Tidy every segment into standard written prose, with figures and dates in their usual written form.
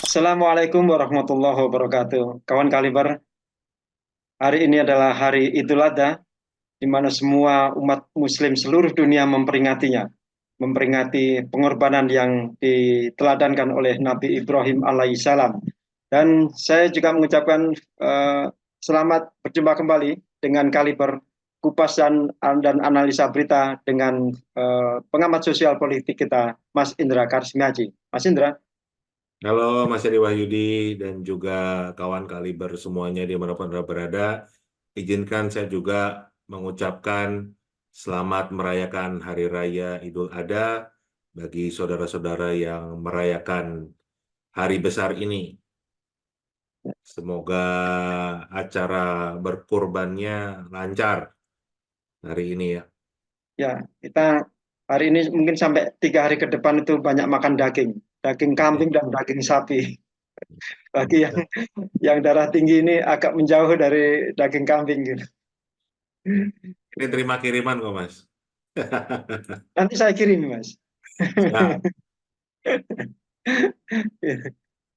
Assalamualaikum warahmatullahi wabarakatuh. Kawan Kaliber, hari ini adalah hari Idul Adha, di mana semua umat Muslim seluruh dunia memperingatinya, memperingati pengorbanan yang diteladankan oleh Nabi Ibrahim alaihissalam. Dan saya juga mengucapkan selamat berjumpa kembali dengan Kaliber kupas dan analisa berita dengan pengamat sosial politik kita, Mas Indra Karismiaji. Mas Indra. Halo Mas Edi Wahyudi dan juga kawan Kaliber semuanya dimanapun Anda berada. Izinkan saya juga mengucapkan selamat merayakan Hari Raya Idul Adha bagi saudara-saudara yang merayakan hari besar ini. Semoga acara berkurbannya lancar hari ini ya. Ya, kita hari ini mungkin sampai 3 hari ke depan itu banyak makan daging, daging kambing dan daging sapi. Bagi yang darah tinggi ini agak menjauh dari daging kambing gitu. Ini terima kiriman kok Mas. Nanti saya kirim, Mas. Siap.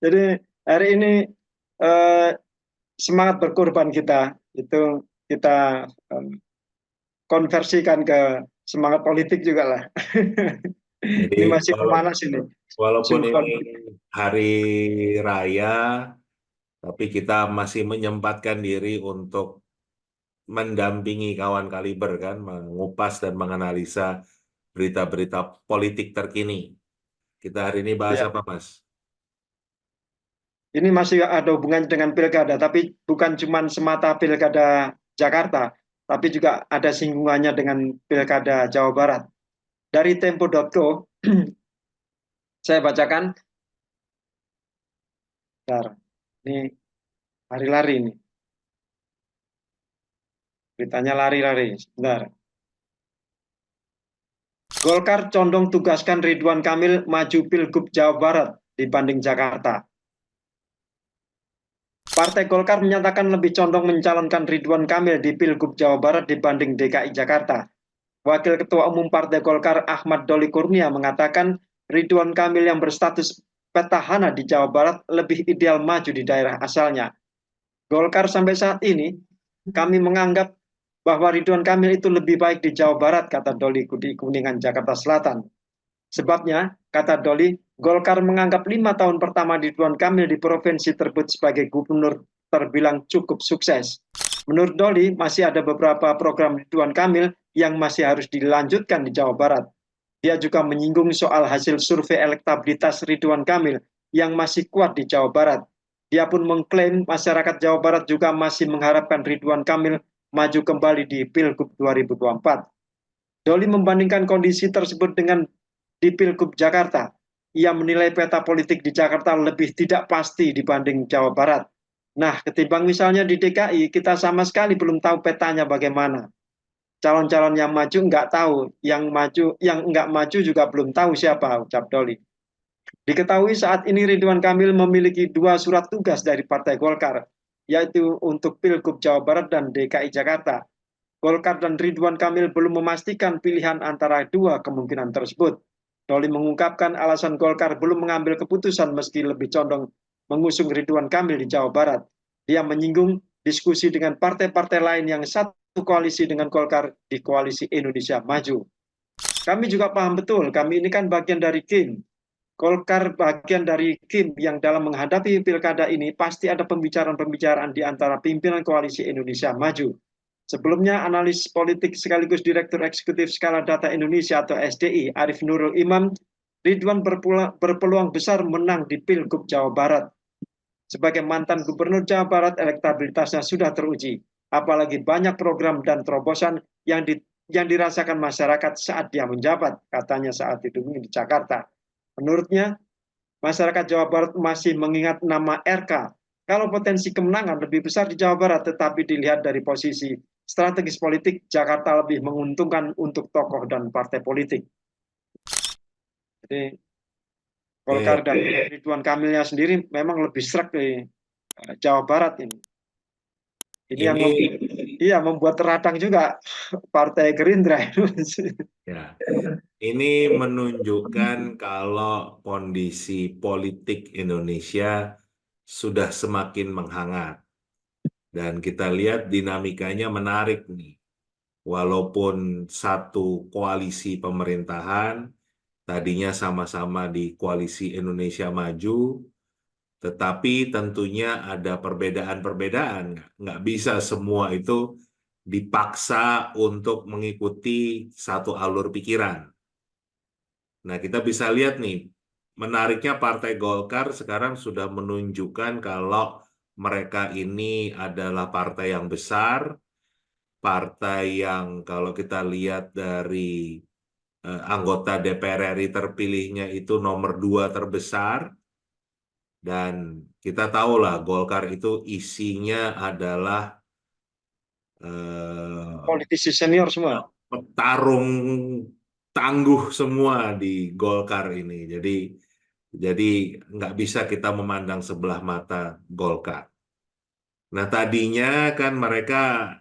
Jadi hari ini eh, semangat berkorban kita itu kita eh, konversikan ke semangat politik juga lah. Jadi Ini masih pemanas ini. walaupun ini Sinkron. hari raya, tapi kita masih menyempatkan diri untuk mendampingi kawan Kaliber kan, mengupas dan menganalisa berita-berita politik terkini. Kita hari ini bahas Ya. apa, Mas? Ini masih ada hubungannya dengan pilkada, tapi bukan cuma semata pilkada Jakarta, tapi juga ada singgungannya dengan pilkada Jawa Barat. Dari Tempo.co, saya bacakan, bentar, ini lari-lari ini, beritanya lari-lari, sebentar. Golkar condong tugaskan Ridwan Kamil maju Pilgub Jawa Barat dibanding Jakarta. Partai Golkar menyatakan lebih condong mencalonkan Ridwan Kamil di Pilgub Jawa Barat dibanding DKI Jakarta. Wakil Ketua Umum Partai Golkar Ahmad Doli Kurnia mengatakan Ridwan Kamil yang berstatus petahana di Jawa Barat lebih ideal maju di daerah asalnya. Golkar sampai saat ini kami menganggap bahwa Ridwan Kamil itu lebih baik di Jawa Barat, kata Doli di Kuningan, Jakarta Selatan. Sebabnya, kata Doli, Golkar menganggap 5 tahun pertama Ridwan Kamil di provinsi tersebut sebagai gubernur terbilang cukup sukses. Menurut Doli, masih ada beberapa program Ridwan Kamil yang masih harus dilanjutkan di Jawa Barat. Dia juga menyinggung soal hasil survei elektabilitas Ridwan Kamil yang masih kuat di Jawa Barat. Dia pun mengklaim masyarakat Jawa Barat juga masih mengharapkan Ridwan Kamil maju kembali di Pilgub 2024. Doli membandingkan kondisi tersebut dengan di Pilgub Jakarta. Ia menilai peta politik di Jakarta lebih tidak pasti dibanding Jawa Barat. Nah, ketimbang misalnya di DKI, kita sama sekali belum tahu petanya bagaimana. Calon-calon yang maju nggak tahu, yang nggak maju juga belum tahu siapa, ucap Doli. Diketahui saat ini Ridwan Kamil memiliki 2 surat tugas dari Partai Golkar, yaitu untuk Pilgub Jawa Barat dan DKI Jakarta. Golkar dan Ridwan Kamil belum memastikan pilihan antara dua kemungkinan tersebut. Doli mengungkapkan alasan Golkar belum mengambil keputusan meski lebih condong mengusung Ridwan Kamil di Jawa Barat. Dia menyinggung diskusi dengan partai-partai lain yang satu koalisi dengan Golkar di koalisi Indonesia Maju. Kami juga paham betul, kami ini kan bagian dari Kim. Golkar bagian dari Kim yang dalam menghadapi pilkada ini pasti ada pembicaraan-pembicaraan di antara pimpinan koalisi Indonesia Maju. Sebelumnya, analis politik sekaligus Direktur Eksekutif Skala Data Indonesia atau SDI, Arif Nurul Imam, Ridwan berpeluang besar menang di Pilgub Jawa Barat. Sebagai mantan Gubernur Jawa Barat, elektabilitasnya sudah teruji. Apalagi banyak program dan terobosan yang dirasakan masyarakat saat dia menjabat, katanya saat itu di Jakarta. Menurutnya, masyarakat Jawa Barat masih mengingat nama RK. Kalau potensi kemenangan lebih besar di Jawa Barat, tetapi dilihat dari posisi strategis politik, Jakarta lebih menguntungkan untuk tokoh dan partai politik. Jadi Golkar Oke. dan Ridwan Kamilnya sendiri memang lebih serak di Jawa Barat ini. Ini yang Ini iya membuat radang juga Partai Gerindra itu. Ya, ini menunjukkan kalau kondisi politik Indonesia sudah semakin menghangat. Dan kita lihat dinamikanya menarik nih. Walaupun satu koalisi pemerintahan, tadinya sama-sama di Koalisi Indonesia Maju, tetapi tentunya ada perbedaan-perbedaan. Nggak bisa semua itu dipaksa untuk mengikuti satu alur pikiran. Nah, kita bisa lihat nih, menariknya Partai Golkar sekarang sudah menunjukkan kalau mereka ini adalah partai yang besar, partai yang kalau kita lihat dari anggota DPR RI terpilihnya itu nomor 2 terbesar, dan kita tahu lah Golkar itu isinya adalah Politisi senior semua. petarung tangguh semua di Golkar ini. Jadi nggak bisa kita memandang sebelah mata Golkar. Nah, tadinya kan mereka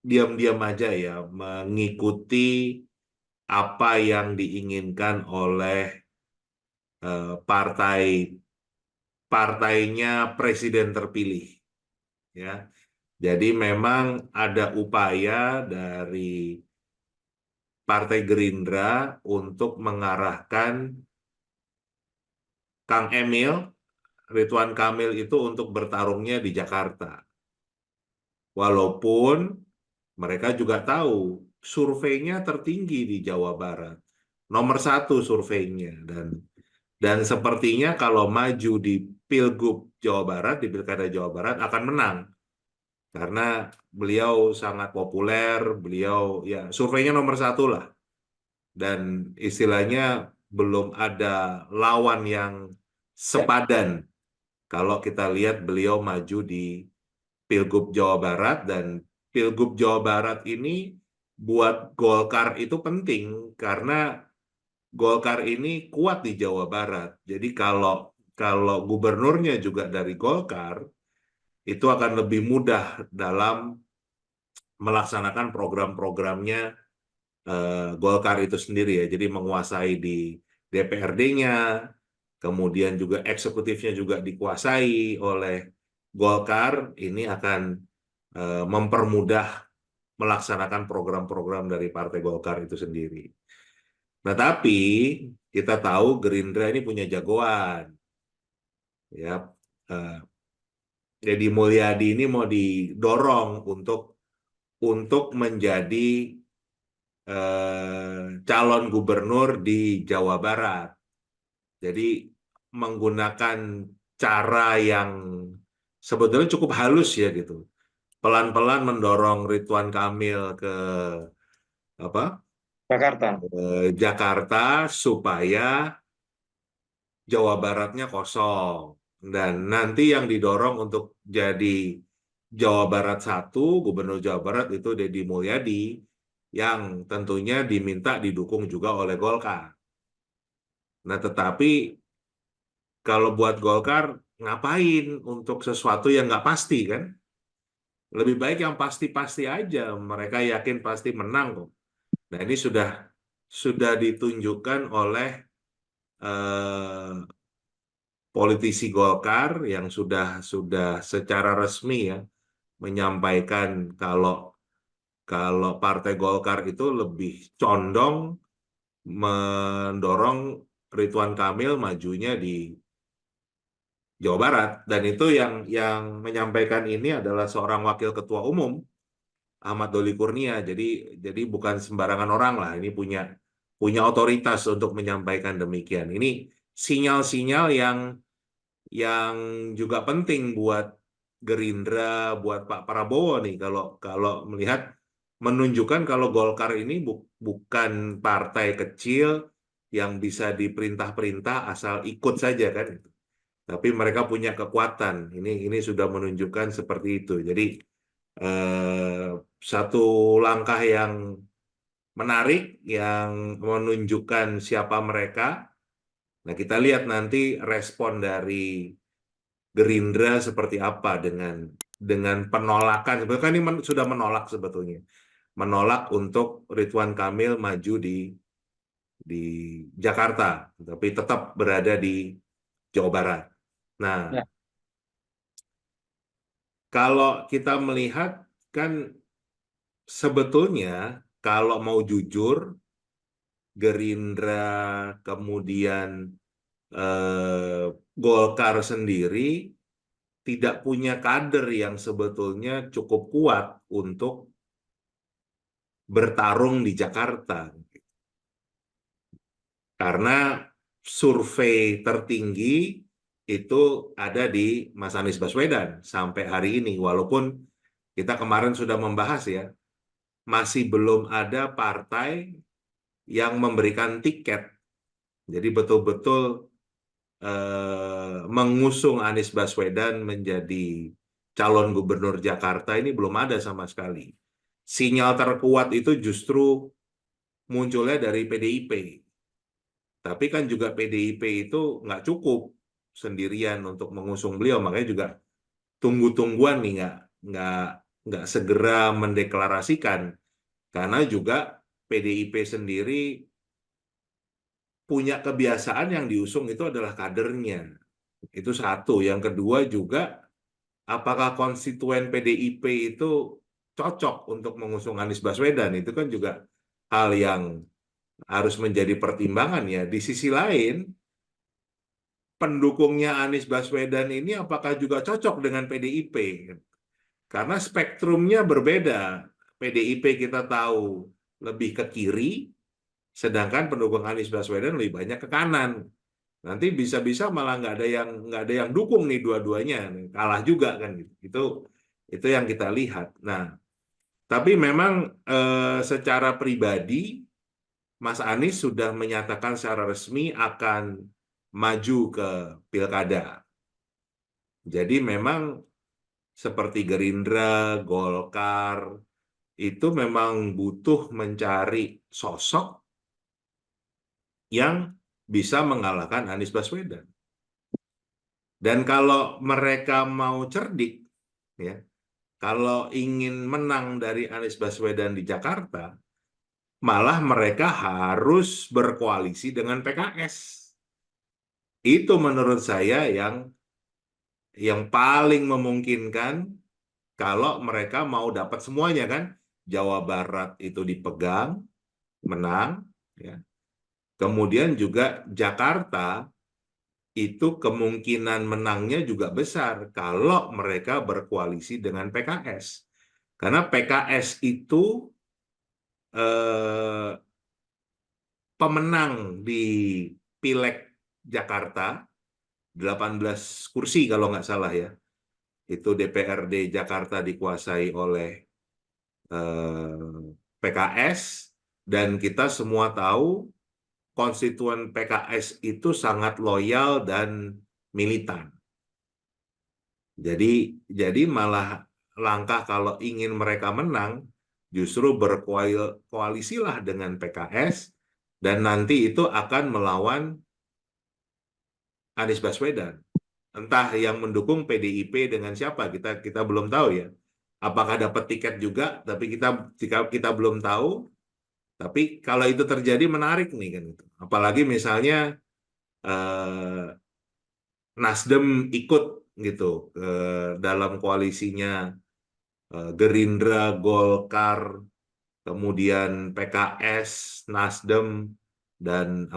diam-diam aja ya mengikuti apa yang diinginkan oleh partai partainya presiden terpilih, ya. Jadi memang ada upaya dari Partai Gerindra untuk mengarahkan Kang Emil, Ridwan Kamil itu untuk bertarungnya di Jakarta. Walaupun mereka juga tahu surveinya tertinggi di Jawa Barat. Nomor 1 surveinya. Dan sepertinya kalau maju di Pilgub Jawa Barat, di Pilkada Jawa Barat akan menang. Karena beliau sangat populer, beliau ya surveinya nomor 1 lah. Dan istilahnya belum ada lawan yang sepadan kalau kita lihat beliau maju di Pilgub Jawa Barat. Dan Pilgub Jawa Barat ini buat Golkar itu penting karena Golkar ini kuat di Jawa Barat. Jadi kalau kalau gubernurnya juga dari Golkar, itu akan lebih mudah dalam melaksanakan program-programnya Golkar itu sendiri ya. Jadi menguasai di DPRD-nya, kemudian juga eksekutifnya juga dikuasai oleh Golkar, ini akan mempermudah melaksanakan program-program dari Partai Golkar itu sendiri. Nah, tapi kita tahu Gerindra ini punya jagoan, ya. Deddy Mulyadi ini mau didorong untuk menjadi calon gubernur di Jawa Barat. Jadi menggunakan cara yang sebetulnya cukup halus ya gitu. Pelan-pelan mendorong Ridwan Kamil ke apa? Jakarta. Jakarta supaya Jawa Baratnya kosong. Dan nanti yang didorong untuk jadi Jawa Barat 1, Gubernur Jawa Barat itu Deddy Mulyadi, yang tentunya diminta didukung juga oleh Golkar. Nah, tetapi kalau buat Golkar, ngapain untuk sesuatu yang nggak pasti kan? Lebih baik yang pasti-pasti aja. Mereka yakin pasti menang kok. Nah, ini sudah ditunjukkan oleh eh, politisi Golkar yang sudah secara resmi ya menyampaikan kalau kalau Partai Golkar itu lebih condong mendorong Ridwan Kamil majunya di Jawa Barat. Dan itu yang menyampaikan ini adalah seorang wakil ketua umum, Ahmad Doli Kurnia. Jadi bukan sembarangan orang lah. Ini punya otoritas untuk menyampaikan demikian. Ini sinyal-sinyal yang juga penting buat Gerindra, buat Pak Prabowo nih. Kalau kalau melihat menunjukkan kalau Golkar ini bukan partai kecil yang bisa diperintah-perintah asal ikut saja kan. Tapi mereka punya kekuatan. Ini sudah menunjukkan seperti itu. Jadi eh, satu langkah yang menarik yang menunjukkan siapa mereka. Nah, kita lihat nanti respon dari Gerindra seperti apa dengan dengan penolakan. Sebetulnya kan ini sudah menolak sebetulnya, menolak untuk Ridwan Kamil maju di Jakarta, tapi tetap berada di Jawa Barat. Nah, Ya. kalau kita melihat kan sebetulnya kalau mau jujur, Gerindra kemudian Golkar sendiri tidak punya kader yang sebetulnya cukup kuat untuk bertarung di Jakarta. Karena survei tertinggi itu ada di Mas Anies Baswedan sampai hari ini. Walaupun kita kemarin sudah membahas ya, masih belum ada partai yang memberikan tiket. Jadi betul-betul mengusung Anies Baswedan menjadi calon gubernur Jakarta ini belum ada sama sekali. Sinyal terkuat itu justru munculnya dari PDIP. Tapi kan juga PDIP itu nggak cukup sendirian untuk mengusung beliau, makanya juga tunggu-tungguan nih, nggak nggak segera mendeklarasikan, karena juga PDIP sendiri punya kebiasaan yang diusung itu adalah kadernya. Itu satu. Yang kedua juga, apakah konstituen PDIP itu cocok untuk mengusung Anies Baswedan? Itu kan juga hal yang harus menjadi pertimbangan ya. Di sisi lain, pendukungnya Anies Baswedan ini apakah juga cocok dengan PDIP? Karena spektrumnya berbeda. PDIP kita tahu lebih ke kiri, sedangkan pendukung Anies Baswedan lebih banyak ke kanan. Nanti bisa-bisa malah nggak ada yang dukung nih dua-duanya, kalah juga kan gitu. Itu yang kita lihat. Nah, tapi memang secara pribadi Mas Anies sudah menyatakan secara resmi akan maju ke pilkada. Jadi memang seperti Gerindra, Golkar, itu memang butuh mencari sosok yang bisa mengalahkan Anies Baswedan. Dan kalau mereka mau cerdik, ya, kalau ingin menang dari Anies Baswedan di Jakarta, malah mereka harus berkoalisi dengan PKS. Itu menurut saya yang paling memungkinkan kalau mereka mau dapat semuanya kan. Jawa Barat itu dipegang, menang, ya. Kemudian juga Jakarta itu kemungkinan menangnya juga besar kalau mereka berkoalisi dengan PKS. Karena PKS itu eh, pemenang di Pileg Jakarta, 18 kursi kalau nggak salah ya. Itu DPRD Jakarta dikuasai oleh PKS, dan kita semua tahu konstituen PKS itu sangat loyal dan militan. Jadi malah langkah kalau ingin mereka menang, justru berkoalisilah dengan PKS, dan nanti itu akan melawan Anies Baswedan. Entah yang mendukung PDIP dengan siapa, kita belum tahu ya. Apakah dapat tiket juga, tapi kita belum tahu. Tapi kalau itu terjadi menarik nih kan itu. Apalagi misalnya eh, Nasdem ikut gitu dalam koalisinya Gerindra, Golkar, kemudian PKS, Nasdem, dan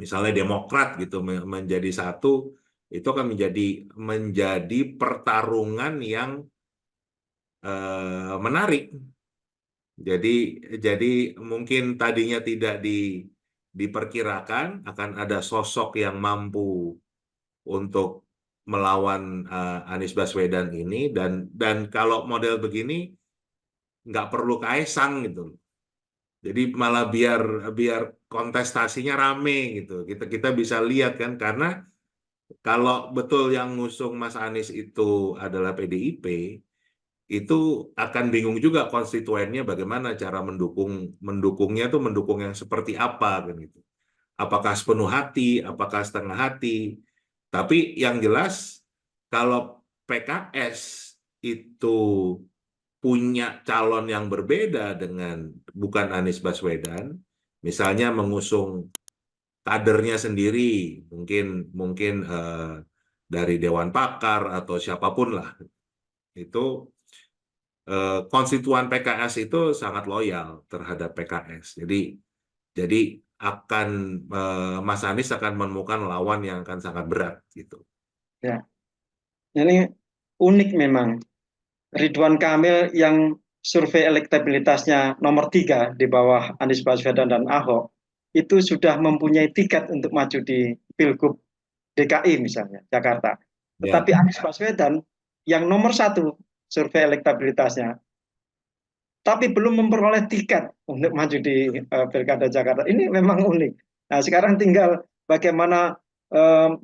misalnya Demokrat gitu menjadi satu, itu akan menjadi pertarungan yang menarik. Jadi mungkin tadinya tidak diperkirakan akan ada sosok yang mampu untuk melawan Anies Baswedan ini, dan kalau model begini nggak perlu Kaisang gitu. Jadi malah biar kontestasinya rame gitu. Kita bisa lihat kan, karena kalau betul yang ngusung Mas Anies itu adalah PDIP, itu akan bingung juga konstituennya bagaimana cara mendukungnya tuh, mendukung yang seperti apa kan gitu. Apakah sepenuh hati, apakah setengah hati. Tapi yang jelas kalau PKS itu punya calon yang berbeda dengan bukan Anies Baswedan, misalnya mengusung kadernya sendiri, mungkin dari Dewan Pakar atau siapapun lah, itu konstituen PKS itu sangat loyal terhadap PKS. Jadi akan Mas Anies akan menemukan lawan yang akan sangat berat gitu. Ya, ini unik memang. Ridwan Kamil yang survei elektabilitasnya nomor 3 di bawah Anies Baswedan dan Ahok itu sudah mempunyai tiket untuk maju di Pilgub DKI misalnya Jakarta. Ya, Tetapi Anies Baswedan yang nomor 1 survei elektabilitasnya, tapi belum memperoleh tiket untuk maju di Pilkada Jakarta. Ini memang unik. Nah, sekarang tinggal bagaimana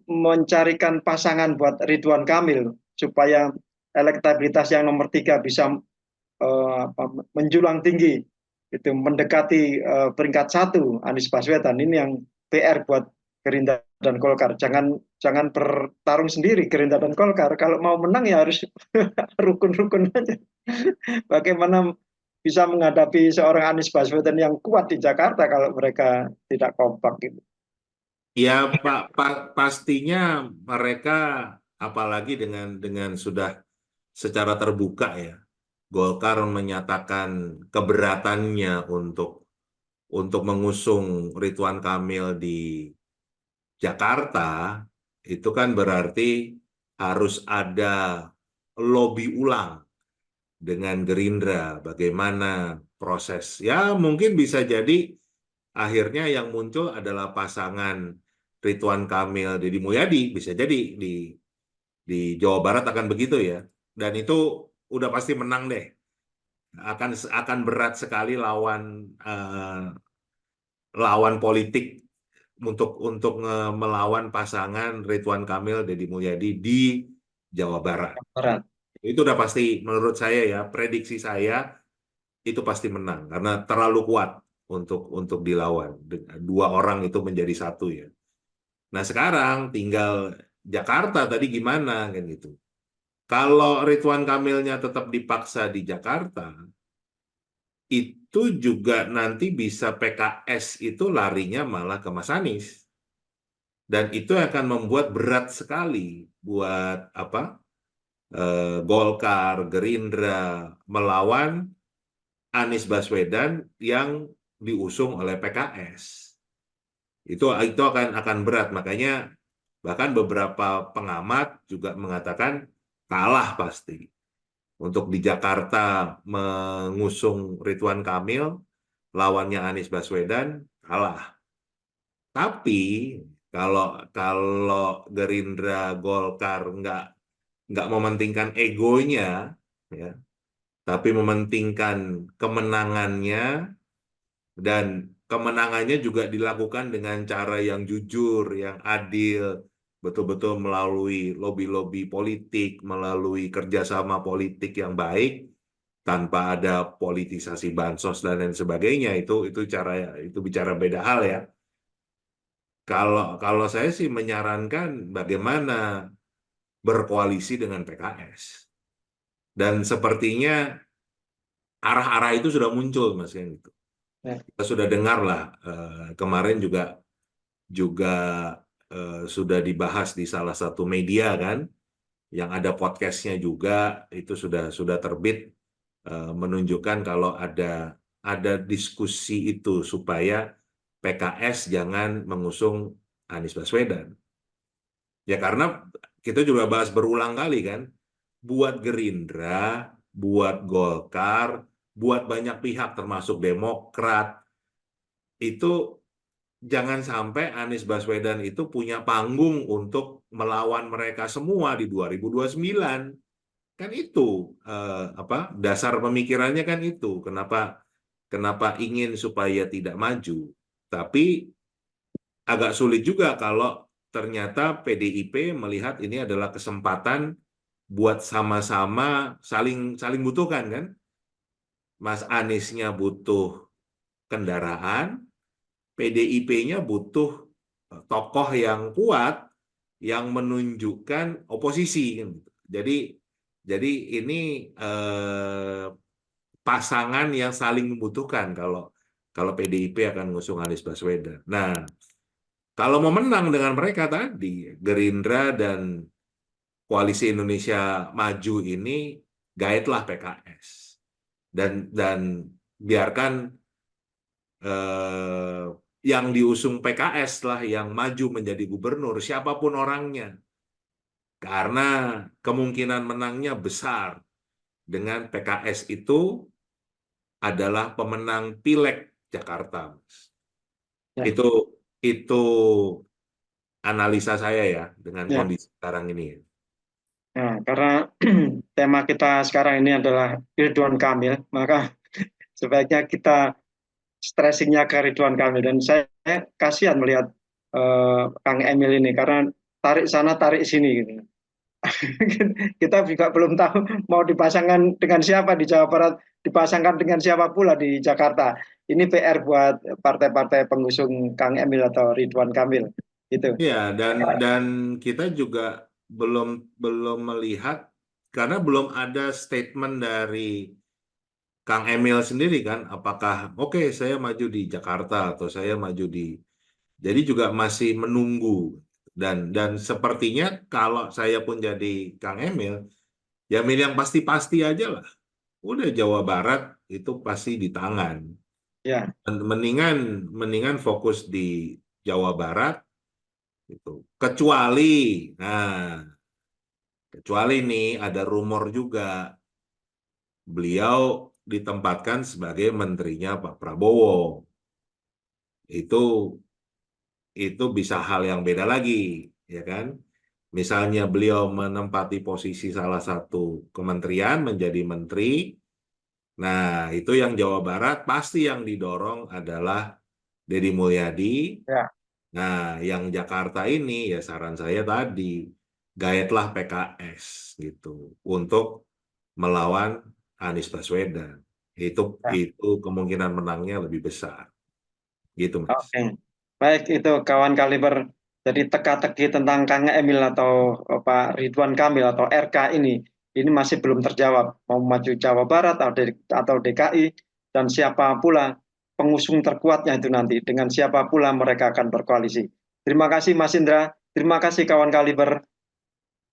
mencarikan pasangan buat Ridwan Kamil supaya elektabilitas yang nomor 3 bisa menjulang tinggi, itu mendekati peringkat 1 Anies Baswedan. Ini yang PR buat Gerindra dan Golkar. Jangan bertarung sendiri Gerindra dan Golkar. Kalau mau menang ya harus rukun-rukun aja. Bagaimana bisa menghadapi seorang Anies Baswedan yang kuat di Jakarta kalau mereka tidak kompak gitu. ya pastinya mereka apalagi dengan sudah secara terbuka ya, Golkar menyatakan keberatannya untuk mengusung Ridwan Kamil di Jakarta, itu kan berarti harus ada lobby ulang dengan Gerindra, bagaimana proses. Ya mungkin bisa jadi akhirnya yang muncul adalah pasangan Ridwan Kamil, Deddy Mulyadi, bisa jadi di Jawa Barat akan begitu ya. Dan itu udah pasti menang deh. Akan berat sekali lawan politik untuk melawan pasangan Ridwan Kamil, Deddy Mulyadi di Jawa Barat. Barat. Itu udah pasti menurut saya ya, prediksi saya itu pasti menang karena terlalu kuat untuk dilawan. Dua orang itu menjadi satu ya. Nah, sekarang tinggal Jakarta tadi gimana kan gitu. Kalau Ridwan Kamilnya tetap dipaksa di Jakarta, itu juga nanti bisa PKS itu larinya malah ke Mas Anies. Dan itu akan membuat berat sekali buat Golkar, Gerindra melawan Anies Baswedan yang diusung oleh PKS. Itu akan berat, makanya bahkan beberapa pengamat juga mengatakan kalah pasti. Untuk di Jakarta mengusung Ridwan Kamil, lawannya Anies Baswedan kalah. Tapi kalau kalau Gerindra, Golkar nggak mementingkan egonya, ya, tapi mementingkan kemenangannya, dan kemenangannya juga dilakukan dengan cara yang jujur, yang adil, betul-betul melalui lobi-lobi politik, melalui kerjasama politik yang baik, tanpa ada politisasi bansos dan lain sebagainya. Itu bicara beda hal ya. Kalau saya sih menyarankan bagaimana berkoalisi dengan PKS. Dan sepertinya arah-arah itu sudah muncul, Mas, kan gitu. Ya. Kita sudah dengar lah, kemarin juga sudah dibahas di salah satu media kan, yang ada podcastnya juga, itu sudah terbit, menunjukkan kalau ada diskusi itu supaya PKS jangan mengusung Anies Baswedan. Ya karena kita juga bahas berulang kali kan, buat Gerindra, buat Golkar, buat banyak pihak termasuk Demokrat, itu jangan sampai Anies Baswedan itu punya panggung untuk melawan mereka semua di 2029. Kan itu dasar pemikirannya kan itu. Kenapa ingin supaya tidak maju. Tapi agak sulit juga kalau ternyata PDIP melihat ini adalah kesempatan buat sama-sama saling butuhkan kan. Mas Aniesnya butuh kendaraan, PDIP-nya butuh tokoh yang kuat yang menunjukkan oposisi. Jadi ini pasangan yang saling membutuhkan kalau PDIP akan ngusung Anies Baswedan. Nah, kalau mau menang dengan mereka tadi, Gerindra dan Koalisi Indonesia Maju ini gaetlah PKS dan biarkan eh, yang diusung PKS lah yang maju menjadi gubernur siapapun orangnya, karena kemungkinan menangnya besar dengan PKS itu adalah pemenang Pileg Jakarta, Mas. Ya, Itu itu analisa saya ya dengan ya. kondisi sekarang ini. Nah, karena tema kita sekarang ini adalah Ridwan Kamil, maka sebaiknya kita stressingnya ke Ridwan Kamil. Dan saya kasihan melihat Kang Emil ini karena tarik sana tarik sini gitu. Kita juga belum tahu mau dipasangkan dengan siapa di Jawa Barat, dipasangkan dengan siapa pula di Jakarta. Ini PR buat partai-partai pengusung Kang Emil atau Ridwan Kamil. Gitu. Ya, dan kita juga belum belum melihat karena belum ada statement dari Kang Emil sendiri kan, apakah oke saya maju di Jakarta atau saya maju di, jadi juga masih menunggu dan sepertinya kalau saya pun jadi Kang Emil, ya milih yang pasti-pasti aja lah. Udah Jawa Barat itu pasti di tangan. Ya, Mendingan mendingan fokus di Jawa Barat itu. Kecuali nih ada rumor juga beliau ditempatkan sebagai menterinya Pak Prabowo. Itu itu bisa hal yang beda lagi, ya kan? Misalnya beliau menempati posisi salah satu kementerian menjadi menteri, nah itu yang Jawa Barat pasti yang didorong adalah Deddy Mulyadi. ya, Nah, yang Jakarta ini ya saran saya tadi, gaetlah PKS gitu untuk melawan Anies Baswedan. Itu ya. itu kemungkinan menangnya lebih besar. Gitu, Mas. Oke. Baik, itu kawan kaliber. Jadi teka-teki tentang Kang Emil atau Pak Ridwan Kamil atau RK ini masih belum terjawab. Mau maju Jawa Barat atau DKI, dan siapa pula pengusung terkuatnya itu nanti, dengan siapa pula mereka akan berkoalisi. Terima kasih Mas Indra, terima kasih kawan kaliber.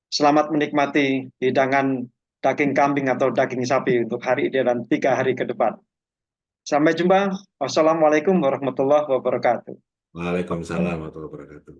Selamat menikmati hidangan daging kambing atau daging sapi untuk hari ini dan 3 hari ke depan. Sampai jumpa. Wassalamualaikum warahmatullahi wabarakatuh. Waalaikumsalam warahmatullahi wabarakatuh.